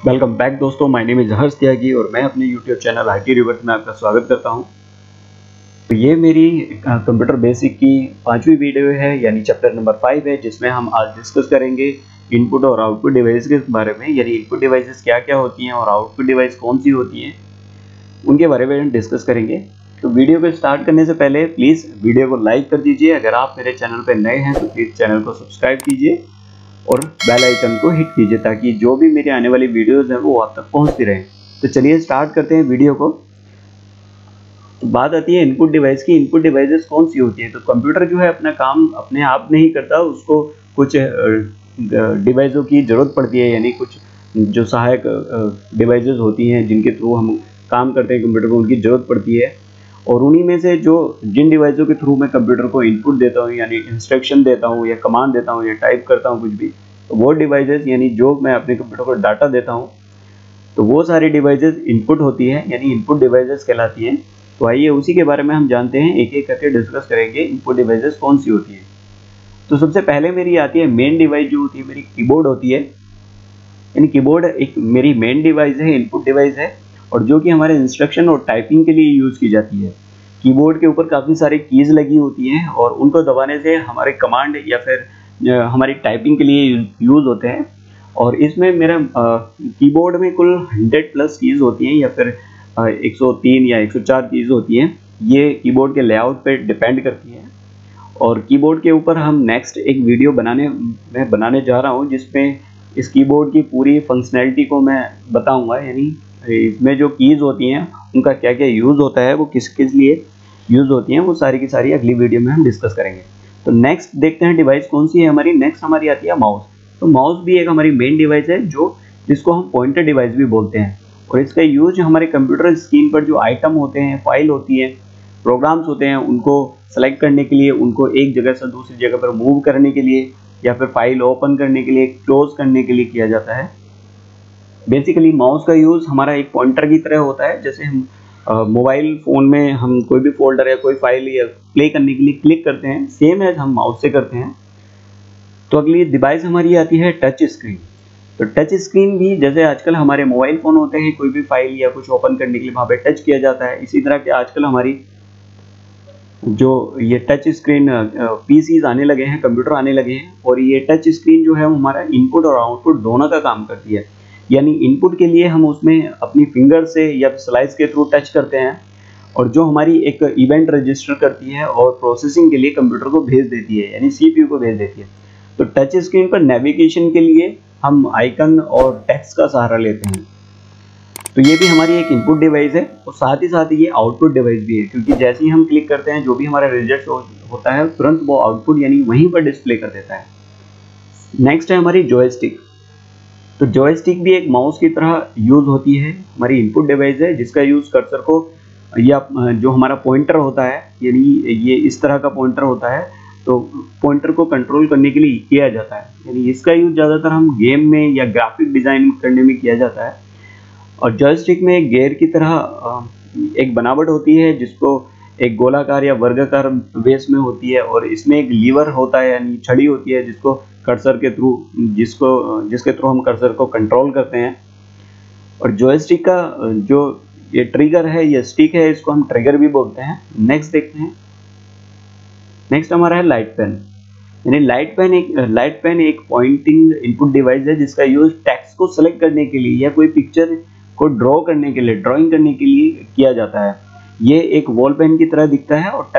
Welcome back दोस्तों, my name is हर्ष त्यागी और मैं अपने यूट्यूब चैनल आईटी रिवर्स में आपका स्वागत करता हूं। तो ये मेरी कंप्यूटर बेसिक की 5वीं वीडियो है, यानी चैप्टर नंबर 5 है, जिसमें हम आज डिस्कस करेंगे इनपुट और आउटपुट डिवाइस के बारे में। यानी इनपुट डिवाइसेस क्या क्या होती हैं और आउटपुट डिवाइस कौन सी होती हैं, उनके बारे में हम डिस्कस करेंगे। तो वीडियो को स्टार्ट करने से पहले प्लीज़ वीडियो को लाइक कर दीजिए। अगर आप मेरे चैनल पर नए हैं तो प्लीज़ चैनल को सब्सक्राइब कीजिए और बेल आइकन को हिट कीजिए ताकि जो भी मेरे आने वाली वीडियोस हैं वो आप तक पहुंचती रहें। तो चलिए स्टार्ट करते हैं वीडियो को। तो बात आती है इनपुट डिवाइस की। इनपुट डिवाइसेस कौन सी होती है? तो कंप्यूटर जो है अपना काम अपने आप नहीं करता, उसको कुछ डिवाइसों की ज़रूरत पड़ती है, यानी कुछ जो सहायक डिवाइसेस होती हैं जिनके थ्रू हम काम करते हैं कंप्यूटर को, उनकी ज़रूरत पड़ती है। और उन्हीं में से जिन डिवाइसों के थ्रू मैं कंप्यूटर को इनपुट देता हूँ, यानी इंस्ट्रक्शन देता हूँ या कमांड देता हूँ या टाइप करता हूँ कुछ भी, तो वो डिवाइसेस यानी जो मैं अपने कंप्यूटर को डाटा देता हूँ, तो वो सारी डिवाइसेस इनपुट होती है, यानी इनपुट डिवाइसेस कहलाती हैं। तो आइए उसी के बारे में हम जानते हैं, एक एक करके डिस्कस करेंगे इनपुट डिवाइसेस कौन सी होती है। तो सबसे पहले मेरी आती है मेन डिवाइस, जो होती है मेरी कीबोर्ड होती है। यानी कीबोर्ड एक मेरी मेन डिवाइस है, इनपुट डिवाइस है, और जो कि हमारे इंस्ट्रक्शन और टाइपिंग के लिए यूज़ की जाती है। कीबोर्ड के ऊपर काफ़ी सारे कीज़ लगी होती हैं और उनको दबाने से हमारे कमांड या फिर हमारी टाइपिंग के लिए यूज़ होते हैं। और इसमें मेरा कीबोर्ड में कुल 100+ कीज़ होती हैं या फिर 103 या 104 कीज़ होती हैं। ये कीबोर्ड के लेआउट पे डिपेंड करती हैं। और कीबोर्ड के ऊपर हम नेक्स्ट एक वीडियो बनाने जा रहा हूँ, जिसमें इस कीबोर्ड की पूरी फंक्शनैलिटी को मैं बताऊंगा। यानी इसमें जो कीज़ होती हैं उनका क्या क्या यूज़ होता है, वो किस किस लिए यूज़ होती हैं, वो सारी की सारी अगली वीडियो में हम डिस्कस करेंगे। तो नेक्स्ट देखते हैं डिवाइस कौन सी है हमारी। नेक्स्ट हमारी आती है माउस। तो माउस भी एक हमारी मेन डिवाइस है, जिसको हम पॉइंटर डिवाइस भी बोलते हैं। और इसका यूज हमारे कंप्यूटर स्क्रीन पर जो आइटम होते हैं, फाइल होती है, प्रोग्राम्स होते हैं, उनको सेलेक्ट करने के लिए, उनको एक जगह से दूसरी जगह पर मूव करने के लिए, या फिर फाइल ओपन करने के लिए, क्लोज करने के लिए किया जाता है। बेसिकली माउस का यूज़ हमारा एक पॉइंटर की तरह होता है। जैसे हम मोबाइल फ़ोन में हम कोई भी फोल्डर या कोई फाइल या प्ले करने के लिए क्लिक करते हैं, सेम एज हम माउस से करते हैं। तो अगली डिवाइस हमारी आती है टच स्क्रीन। तो टच स्क्रीन भी जैसे आजकल हमारे मोबाइल फ़ोन होते हैं, कोई भी फाइल या कुछ ओपन करने के लिए वहाँ पे टच किया जाता है, इसी तरह के आजकल हमारी जो ये टच स्क्रीन पीसीज आने लगे हैं, कंप्यूटर आने लगे हैं। और ये टच स्क्रीन जो है वो हमारा इनपुट और आउटपुट दोनों का काम करती है। यानी इनपुट के लिए हम उसमें अपनी फिंगर से या स्लाइस के थ्रू टच करते हैं, और जो हमारी एक इवेंट रजिस्टर करती है और प्रोसेसिंग के लिए कंप्यूटर को भेज देती है, यानी सीपीयू को भेज देती है। तो टच स्क्रीन पर नेविगेशन के लिए हम आइकन और टेक्स्ट का सहारा लेते हैं। तो ये भी हमारी एक इनपुट डिवाइस है, और साथ ही साथ ये आउटपुट डिवाइस भी है, क्योंकि जैसे ही हम क्लिक करते हैं जो भी हमारा रिजल्ट होता है, तुरंत वो आउटपुट यानी वहीं पर डिस्प्ले कर देता है। नेक्स्ट है हमारी जॉयस्टिक। तो जॉयस्टिक भी एक माउस की तरह यूज़ होती है, हमारी इनपुट डिवाइस है, जिसका यूज़ कर्सर को या जो हमारा पॉइंटर होता है, यानी ये इस तरह का पॉइंटर होता है, तो पॉइंटर को कंट्रोल करने के लिए किया जाता है। यानी इसका यूज़ ज़्यादातर हम गेम में या ग्राफिक डिज़ाइन करने में किया जाता है। और जॉयस्टिक में एक गियर की तरह एक बनावट होती है, जिसको एक गोलाकार या वर्गाकार बेस में होती है, और इसमें एक लीवर होता है, यानी छड़ी होती है, जिसको कर्सर के थ्रू जिसके थ्रू हम कर्सर को कंट्रोल करते हैं। और जॉयस्टिक का जो ये ट्रिगर है, ये स्टिक है, इसको हम ट्रिगर भी बोलते हैं। नेक्स्ट देखते हैं। नेक्स्ट हमारा है लाइट पेन। यानी लाइट पेन एक पॉइंटिंग इनपुट डिवाइस है, जिसका यूज टेक्स्ट को सेलेक्ट करने के लिए या कोई पिक्चर को ड्रॉ करने के लिए, ड्राइंग करने के लिए किया जाता है। ये एक वॉल पेन की तरह दिखता है। और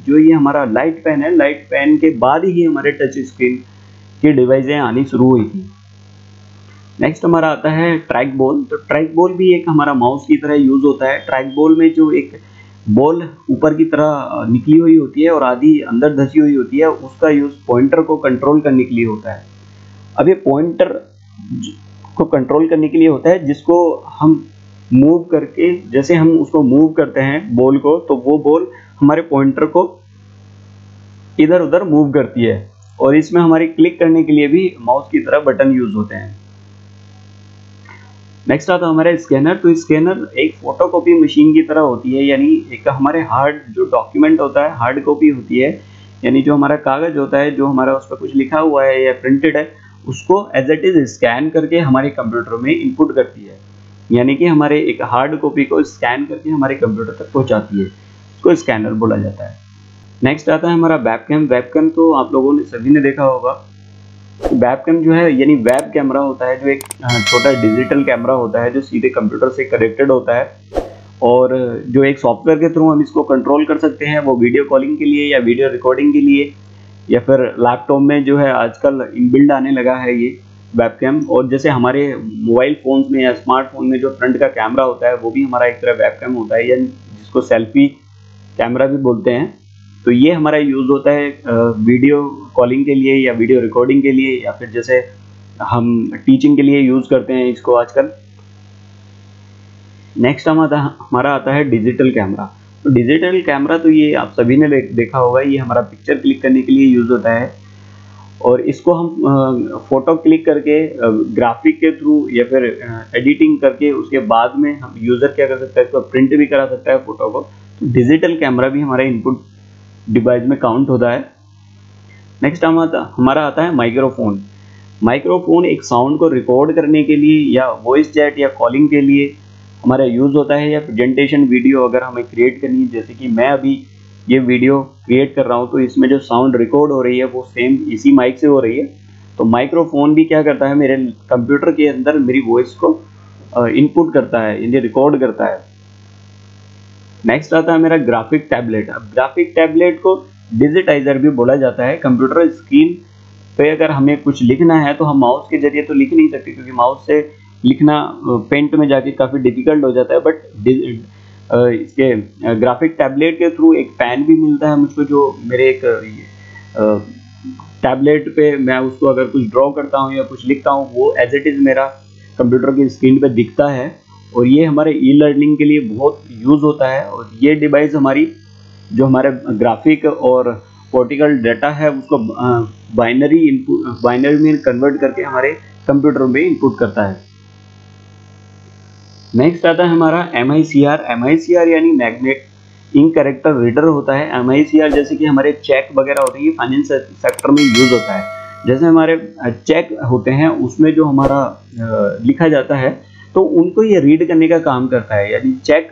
जो ये हमारा लाइट पेन है, लाइट पेन के बाद ही हमारे टच स्क्रीन की डिवाइसें आनी शुरू हुई थी। नेक्स्ट हमारा आता है ट्रैक बॉल। तो ट्रैक बॉल भी एक हमारा माउस की तरह यूज होता है। ट्रैक बॉल में जो एक बॉल ऊपर की तरह निकली हुई होती है और आधी अंदर धसी हुई होती है, उसका यूज पॉइंटर को कंट्रोल करने के लिए होता है। अब ये पॉइंटर को कंट्रोल करने के लिए होता है, जिसको हम मूव करके, जैसे हम उसको मूव करते हैं बॉल को, तो वो बॉल हमारे पॉइंटर को इधर उधर मूव करती है। और इसमें हमारे क्लिक करने के लिए भी माउस की तरह बटन यूज होते हैं। नेक्स्ट आता है हमारा स्कैनर। तो स्कैनर एक फोटोकॉपी मशीन की तरह होती है, यानी एक हमारे हार्ड जो डॉक्यूमेंट होता है, हार्ड कॉपी होती है, यानी जो हमारा कागज होता है, जो हमारा उस पर कुछ लिखा हुआ है या प्रिंटेड है, उसको एज इट इज स्कैन करके हमारे कंप्यूटर में इनपुट करती है, यानी कि हमारे एक हार्ड कॉपी को स्कैन करके हमारे कंप्यूटर तक पहुंचाती है, उसको स्कैनर बोला जाता है। नेक्स्ट आता है हमारा वेबकैम। वेबकैम तो आप लोगों ने सभी ने देखा होगा। वेबकैम जो है यानी वेब कैमरा होता है, जो एक छोटा डिजिटल कैमरा होता है जो सीधे कंप्यूटर से कनेक्टेड होता है, और जो एक सॉफ्टवेयर के थ्रू हम इसको कंट्रोल कर सकते हैं, वो वीडियो कॉलिंग के लिए या वीडियो रिकॉर्डिंग के लिए, या फिर लैपटॉप में जो है आजकल इनबिल्ड आने लगा है ये वेबकैम। और जैसे हमारे मोबाइल फोन्स में या स्मार्टफोन में जो फ्रंट का कैमरा होता है वो भी हमारा एक तरह वेबकैम होता है, या जिसको सेल्फी कैमरा भी बोलते हैं। तो ये हमारा यूज़ होता है वीडियो कॉलिंग के लिए या वीडियो रिकॉर्डिंग के लिए, या फिर जैसे हम टीचिंग के लिए यूज़ करते हैं इसको आजकल। नेक्स्ट हमारा आता है डिजिटल कैमरा। तो डिजिटल कैमरा तो ये आप सभी ने देखा होगा, ये हमारा पिक्चर क्लिक करने के लिए यूज़ होता है, और इसको हम फोटो क्लिक करके ग्राफिक के थ्रू या फिर एडिटिंग करके उसके बाद में हम यूज़र क्या कर सकता है, इसको प्रिंट भी करा सकता है फोटो को। तो डिजिटल कैमरा भी हमारे इनपुट डिवाइस में काउंट होता है। नेक्स्ट हमारा आता है माइक्रोफोन। माइक्रोफोन एक साउंड को रिकॉर्ड करने के लिए या वॉइस चैट या कॉलिंग के लिए हमारा यूज़ होता है, या प्रेजेंटेशन वीडियो अगर हमें क्रिएट करनी है, जैसे कि मैं अभी ये वीडियो क्रिएट कर रहा हूँ, तो इसमें जो साउंड रिकॉर्ड हो रही है वो सेम इसी माइक से हो रही है। तो माइक्रोफोन भी क्या करता है, मेरे कंप्यूटर के अंदर मेरी वॉइस को इनपुट करता है, यानी रिकॉर्ड करता है। नेक्स्ट आता है मेरा ग्राफिक टैबलेट। अब ग्राफिक टैबलेट को डिजिटाइजर भी बोला जाता है। कंप्यूटर स्क्रीन पे अगर हमें कुछ लिखना है तो हम माउस के जरिए तो लिख नहीं सकते, क्योंकि माउस से लिखना पेंट में जाके काफ़ी डिफिकल्ट हो जाता है। बट इसके ग्राफिक टैबलेट के थ्रू एक पेन भी मिलता है मुझको, जो मेरे एक टैबलेट पे मैं उसको अगर कुछ ड्रॉ करता हूँ या कुछ लिखता हूँ, वो एज इट इज़ मेरा कंप्यूटर की स्क्रीन पे दिखता है, और ये हमारे ई लर्निंग के लिए बहुत यूज़ होता है। और ये डिवाइस हमारी जो हमारे ग्राफिक और वर्टिकल डाटा है उसको बाइनरी में कन्वर्ट करके हमारे कंप्यूटर में इनपुट करता है। नेक्स्ट आता है हमारा MICR। MICR यानी मैग्नेट इंक कैरेक्टर रीडर होता है। MICR जैसे कि हमारे चेक वगैरह होते हैं, ये फाइनेंस सेक्टर में यूज होता है। जैसे हमारे चेक होते हैं उसमें जो हमारा लिखा जाता है, तो उनको ये रीड करने का काम करता है, यानी चेक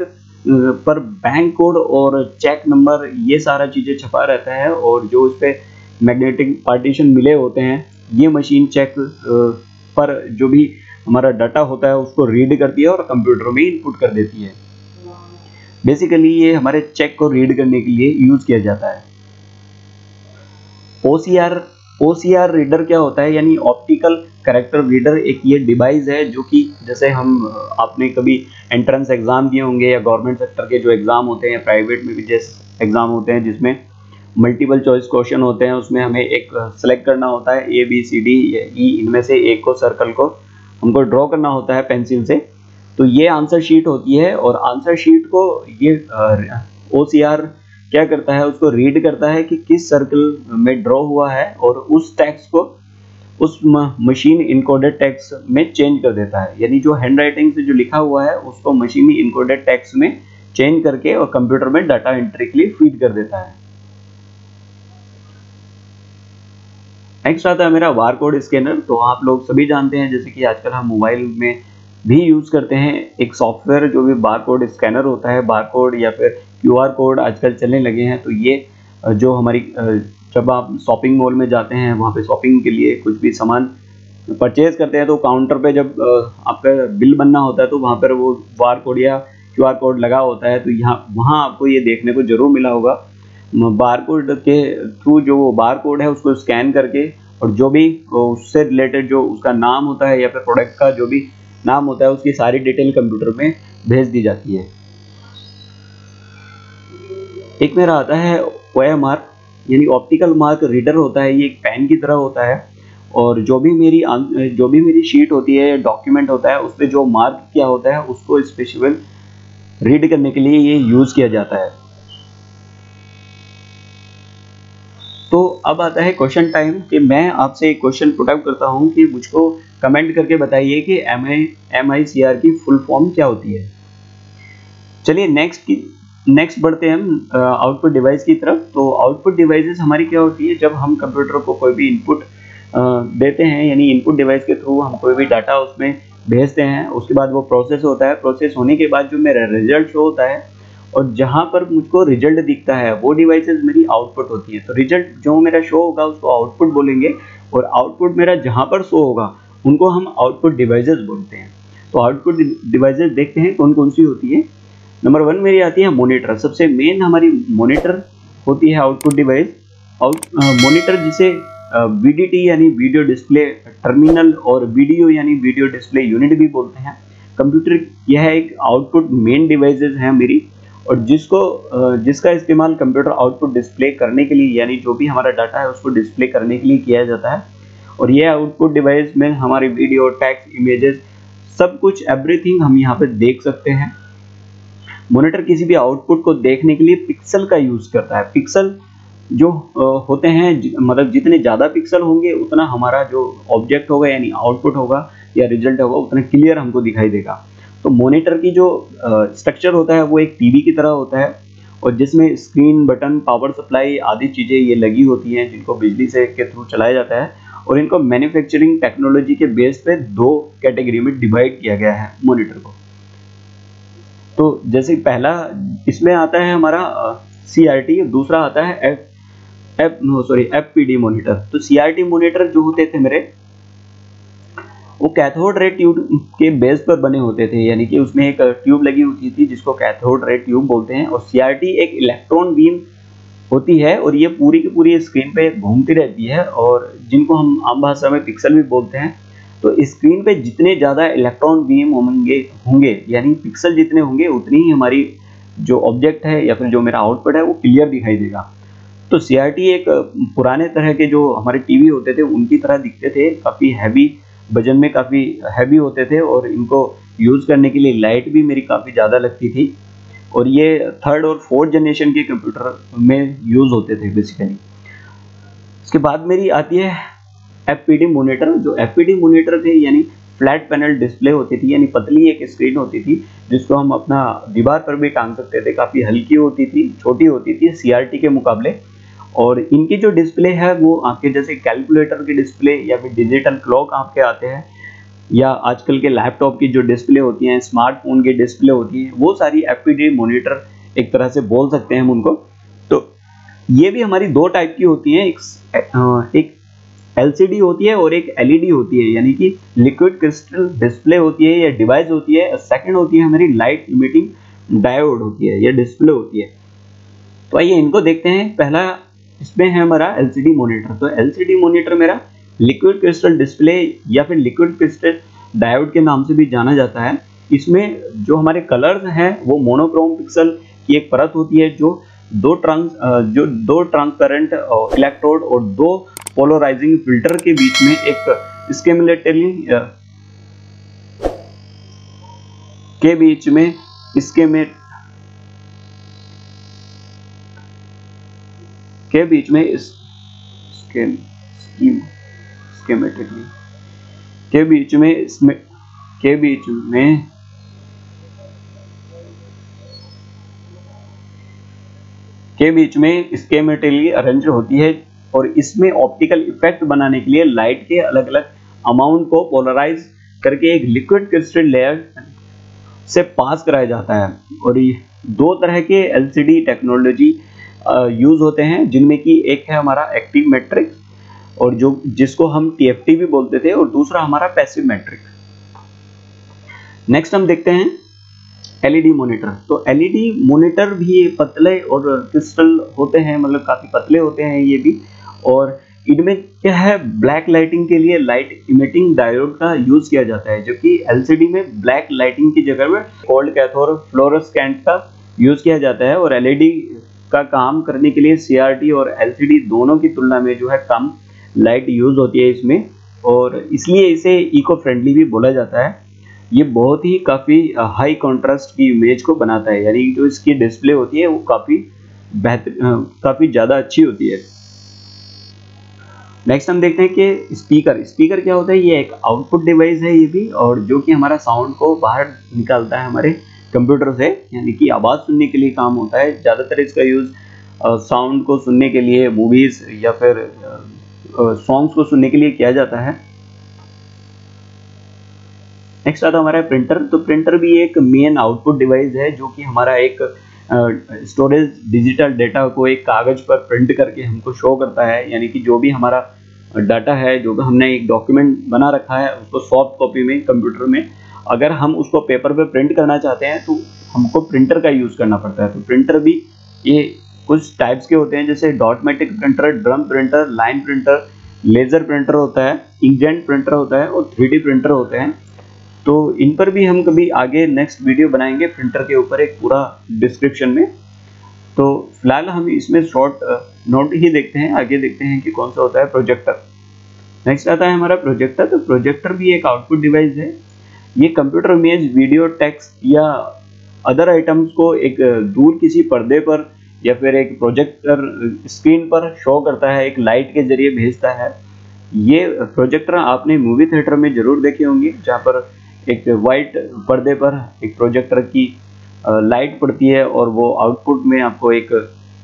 पर बैंक कोड और चेक नंबर ये सारा चीज़ें छपा रहता है, और जो उस पर मैग्नेटिक पार्टीशन मिले होते हैं, ये मशीन चेक पर जो भी हमारा डाटा होता है उसको रीड करती है और कंप्यूटर में इनपुट कर देती है। बेसिकली ये हमारे चेक को रीड करने के लिए यूज किया जाता है। OCR रीडर क्या होता है, यानी ऑप्टिकल कैरेक्टर रीडर। एक ये डिवाइस है जो कि जैसे आपने कभी एंट्रेंस एग्जाम दिए होंगे, या गवर्नमेंट सेक्टर के जो एग्जाम होते हैं, प्राइवेट में भी जैसे एग्जाम होते हैं जिसमें मल्टीपल चॉइस क्वेश्चन होते हैं, उसमें हमें एक सेलेक्ट करना होता है ABCD E, इनमें से एक को सर्कल को हमको ड्रॉ करना होता है पेंसिल से। तो ये आंसर शीट होती है, और आंसर शीट को ये OCR क्या करता है, उसको रीड करता है कि किस सर्कल में ड्रॉ हुआ है, और उस टेक्स्ट को उस मशीन इनकोडेड टेक्स्ट में चेंज कर देता है। यानी जो हैंड राइटिंग से जो लिखा हुआ है उसको मशीन इनकोडेड टेक्स्ट में चेंज करके और कंप्यूटर में डाटा एंट्री के लिए फीड कर देता है। नेक्स्ट आता है मेरा बारकोड स्कैनर। तो आप लोग सभी जानते हैं, जैसे कि आजकल हम मोबाइल में भी यूज करते हैं एक सॉफ्टवेयर जो भी बारकोड स्कैनर होता है। बारकोड या फिर QR कोड आजकल चलने लगे हैं। तो ये जो हमारी जब आप शॉपिंग मॉल में जाते हैं, वहाँ पे शॉपिंग के लिए कुछ भी सामान परचेज करते हैं, तो काउंटर पे जब आपका बिल बनना होता है तो वहाँ पर वो बारकोड या QR कोड लगा होता है। तो वहाँ आपको ये देखने को जरूर मिला होगा, बारकोड के थ्रू जो वो बारकोड है उसको स्कैन करके, और जो भी उससे रिलेटेड जो उसका नाम होता है या फिर प्रोडक्ट का जो भी नाम होता है, उसकी सारी डिटेल कंप्यूटर में भेज दी जाती है। एक मेरा आता है OMR, यानी ऑप्टिकल मार्क रीडर होता है। ये एक पेन की तरह होता है, और जो भी मेरी शीट होती है, डॉक्यूमेंट होता है, उस पर जो मार्क किया होता है उसको स्पेशल रीड करने के लिए ये यूज किया जाता है। तो अब आता है क्वेश्चन टाइम, कि मैं आपसे एक क्वेश्चन पुट अप करता हूं कि मुझको कमेंट करके बताइए कि MICR की फुल फॉर्म क्या होती है। चलिए नेक्स्ट बढ़ते हैं हम आउटपुट डिवाइस की तरफ। तो आउटपुट डिवाइसेस हमारी क्या होती है, जब हम कंप्यूटर को कोई भी इनपुट देते हैं, यानी इनपुट डिवाइस के थ्रू हम कोई भी डाटा उसमें भेजते हैं। उसके बाद वो प्रोसेस होता है, प्रोसेस होने के बाद जो मेरा रिजल्ट शो होता है और जहाँ पर मुझको रिजल्ट दिखता है वो डिवाइसेस मेरी आउटपुट होती है। तो रिजल्ट जो मेरा शो होगा उसको आउटपुट बोलेंगे, और आउटपुट मेरा जहाँ पर शो होगा उनको हम आउटपुट डिवाइसेस बोलते हैं। तो आउटपुट डिवाइसेस देखते हैं कौन कौन सी होती है। नंबर 1 मेरी आती है मॉनिटर। सबसे मेन हमारी मॉनिटर होती है आउटपुट डिवाइस। मॉनिटर जिसे VDT यानी वीडियो डिस्प्ले टर्मिनल और VDO यानी वीडियो डिस्प्ले यूनिट भी बोलते हैं। कंप्यूटर यह एक आउटपुट मेन डिवाइसेस है मेरी, और जिसका इस्तेमाल कंप्यूटर आउटपुट डिस्प्ले करने के लिए, यानी जो भी हमारा डाटा है उसको डिस्प्ले करने के लिए किया जाता है। और ये आउटपुट डिवाइस में हमारी वीडियो, टेक्स्ट, इमेजेस सब कुछ एवरीथिंग हम यहाँ पे देख सकते हैं। मॉनिटर किसी भी आउटपुट को देखने के लिए पिक्सल का यूज करता है। पिक्सल जो होते हैं, मतलब जितने ज़्यादा पिक्सल होंगे उतना हमारा जो ऑब्जेक्ट होगा यानी आउटपुट होगा या रिजल्ट होगा उतना क्लियर हमको दिखाई देगा। तो मॉनिटर की जो स्ट्रक्चर होता है वो एक टीवी की तरह होता है, और जिसमें स्क्रीन, बटन, पावर सप्लाई आदि चीज़ें ये लगी होती हैं जिनको बिजली से के थ्रू चलाया जाता है। और इनको मैन्युफैक्चरिंग टेक्नोलॉजी के बेस पे 2 कैटेगरी में डिवाइड किया गया है मॉनिटर को। तो जैसे पहला इसमें आता है हमारा CRT, दूसरा आता है FPD मॉनिटर। तो CRT मॉनिटर जो होते थे मेरे, वो कैथोड रे ट्यूब के बेस पर बने होते थे, यानी कि उसमें एक ट्यूब लगी होती थी जिसको कैथोड रे ट्यूब बोलते हैं। और CRT एक इलेक्ट्रॉन बीम होती है और ये पूरी की पूरी स्क्रीन पे घूमती रहती है, और जिनको हम आम भाषा में पिक्सल भी बोलते हैं। तो स्क्रीन पे जितने ज़्यादा इलेक्ट्रॉन बीम होंगे यानी पिक्सल जितने होंगे उतनी ही हमारी जो ऑब्जेक्ट है या फिर जो मेरा आउटपुट है वो क्लियर दिखाई देगा। तो CRT एक पुराने तरह के जो हमारे टीवी होते थे उनकी तरह दिखते थे, काफ़ी हैवी, वजन में काफ़ी हैवी होते थे, और इनको यूज़ करने के लिए लाइट भी मेरी काफ़ी ज़्यादा लगती थी। और ये 3rd और 4th जनरेशन के कंप्यूटर में यूज़ होते थे बेसिकली। इसके बाद मेरी आती है FPD मॉनिटर। जो FPD मॉनिटर थे यानी फ्लैट पैनल डिस्प्ले होती थी, यानी पतली एक स्क्रीन होती थी जिसको हम अपना दीवार पर भी टांग सकते थे। काफ़ी हल्की होती थी, छोटी होती थी CRT के मुकाबले। और इनकी जो डिस्प्ले है वो आपके जैसे कैलकुलेटर की डिस्प्ले या फिर डिजिटल क्लॉक आपके आते हैं, या आजकल के लैपटॉप की जो डिस्प्ले होती हैं, स्मार्टफोन की डिस्प्ले होती है, वो सारी FPD मॉनिटर एक तरह से बोल सकते हैं हम उनको। तो ये भी हमारी 2 टाइप की होती हैं, एक LCD होती है और एक LED होती है, यानी कि लिक्विड क्रिस्टल डिस्प्ले होती है या डिवाइस होती है। सेकंड होती है हमारी लाइट इमिटिंग डायोड होती है, ये डिस्प्ले होती है। तो आइए इनको देखते हैं। पहला इसमें है हमारा LCD मॉनिटर। तो LCD मॉनिटर मेरा लिक्विड क्रिस्टल डिस्प्ले या फिर लिक्विड क्रिस्टल डायोड के नाम से भी जाना जाता है। इसमें जो हमारे कलर्स हैं वो मोनोक्रोम पिक्सल की एक परत होती है, जो दो ट्रांसपेरेंट इलेक्ट्रोड और 2 पोलराइजिंग फिल्टर के बीच में एक स्केमेटली के बीच में स्केमेटली अरेंज होती है, और इसमें ऑप्टिकल इफेक्ट बनाने के लिए लाइट के अलग अलग अमाउंट को पोलराइज करके एक लिक्विड क्रिस्टल लेयर से पास कराया जाता है। और ये 2 तरह के LCD टेक्नोलॉजी यूज होते हैं, जिनमें कि एक है हमारा एक्टिव मैट्रिक्स, और जिसको हम TFT भी बोलते थे, और दूसरा हमारा पैसिव मैट्रिक्स। नेक्स्ट हम देखते हैं LED मॉनिटर। तो LED मॉनिटर भी पतले और क्रिस्टल होते हैं, मतलब काफी पतले होते हैं ये भी। और इनमें क्या है, ब्लैक लाइटिंग के लिए लाइट इमिटिंग डायोड का यूज किया जाता है, जो कि LCD में ब्लैक लाइटिंग की जगह में कोल्ड कैथोड फ्लोरोसेंट का यूज किया जाता है। और LED का काम करने के लिए CRT और LCD दोनों की तुलना में जो है कम लाइट यूज होती है इसमें, और इसलिए इसे इको फ्रेंडली भी बोला जाता है। ये बहुत ही काफ़ी हाई कॉन्ट्रास्ट की इमेज को बनाता है, यानी जो इसकी डिस्प्ले होती है वो काफ़ी ज़्यादा अच्छी होती है। नेक्स्ट हम देखते हैं कि स्पीकर क्या होता है। ये एक आउटपुट डिवाइस है ये भी, और जो कि हमारा साउंड को बाहर निकालता है हमारे कंप्यूटर से, यानी कि आवाज़ सुनने के लिए काम होता है। ज़्यादातर इसका यूज़ साउंड को सुनने के लिए मूवीज़ या फिर सॉन्ग्स को सुनने के लिए किया जाता है। नेक्स्ट आता है हमारा प्रिंटर। तो प्रिंटर भी एक मेन आउटपुट डिवाइस है जो कि हमारा एक स्टोरेज डिजिटल डेटा को एक कागज पर प्रिंट करके हमको शो करता है, यानी कि जो भी हमारा डाटा है, जो हमने एक डॉक्यूमेंट बना रखा है उसको सॉफ्ट कॉपी में कंप्यूटर में अगर हम उसको पेपर पे प्रिंट करना चाहते हैं तो हमको प्रिंटर का यूज़ करना पड़ता है। तो प्रिंटर भी ये कुछ टाइप्स के होते हैं, जैसे dot matrix printer, drum printer, line printer, laser printer होता है, इंकजेट प्रिंटर होता है और 3D प्रिंटर होते हैं। तो इन पर भी हम कभी आगे नेक्स्ट वीडियो बनाएंगे प्रिंटर के ऊपर एक पूरा डिस्क्रिप्शन में। तो फिलहाल हम इसमें शॉर्ट नोट ही देखते हैं, आगे देखते हैं कि कौन सा होता है प्रोजेक्टर। नेक्स्ट आता है हमारा प्रोजेक्टर। तो प्रोजेक्टर भी एक आउटपुट डिवाइस है। ये कंप्यूटर इमेज, वीडियो, टेक्स्ट या अदर आइटम्स को एक दूर किसी पर्दे पर या फिर एक प्रोजेक्टर स्क्रीन पर शो करता है, एक लाइट के जरिए भेजता है। ये प्रोजेक्टर आपने मूवी थिएटर में जरूर देखे होंगे, जहाँ पर एक वाइट पर्दे पर एक प्रोजेक्टर की लाइट पड़ती है और वो आउटपुट में आपको एक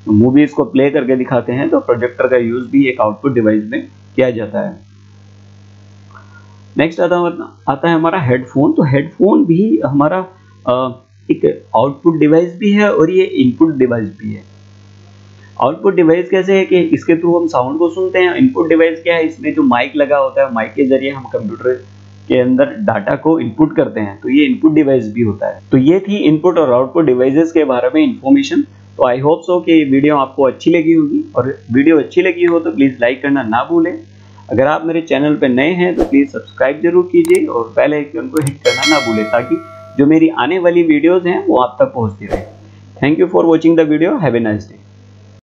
मूवीज को प्ले करके दिखाते हैं। तो प्रोजेक्टर का यूज भी एक आउटपुट डिवाइस में किया जाता है। नेक्स्ट आता है हमारा हेडफोन। तो हेडफोन भी हमारा एक आउटपुट डिवाइस भी है और ये इनपुट डिवाइस भी है। आउटपुट डिवाइस कैसे है कि इसके थ्रू हम साउंड को सुनते हैं। इनपुट डिवाइस क्या है, इसमें जो माइक लगा होता है, माइक के जरिए हम कंप्यूटर के अंदर डाटा को इनपुट करते हैं, तो ये इनपुट डिवाइस भी होता है। तो ये थी इनपुट और आउटपुट डिवाइसेस के बारे में इंफॉर्मेशन। तो आई होप सो कि वीडियो आपको अच्छी लगी होगी, और वीडियो अच्छी लगी हो तो प्लीज़ लाइक करना ना भूलें। अगर आप मेरे चैनल पर नए हैं तो प्लीज़ सब्सक्राइब जरूर कीजिए और बेल आइकन को हिट करना ना भूलें, ताकि जो मेरी आने वाली वीडियोज़ हैं वो आप तक पहुँचती रहे। Thank you for watching the video. Have a nice day.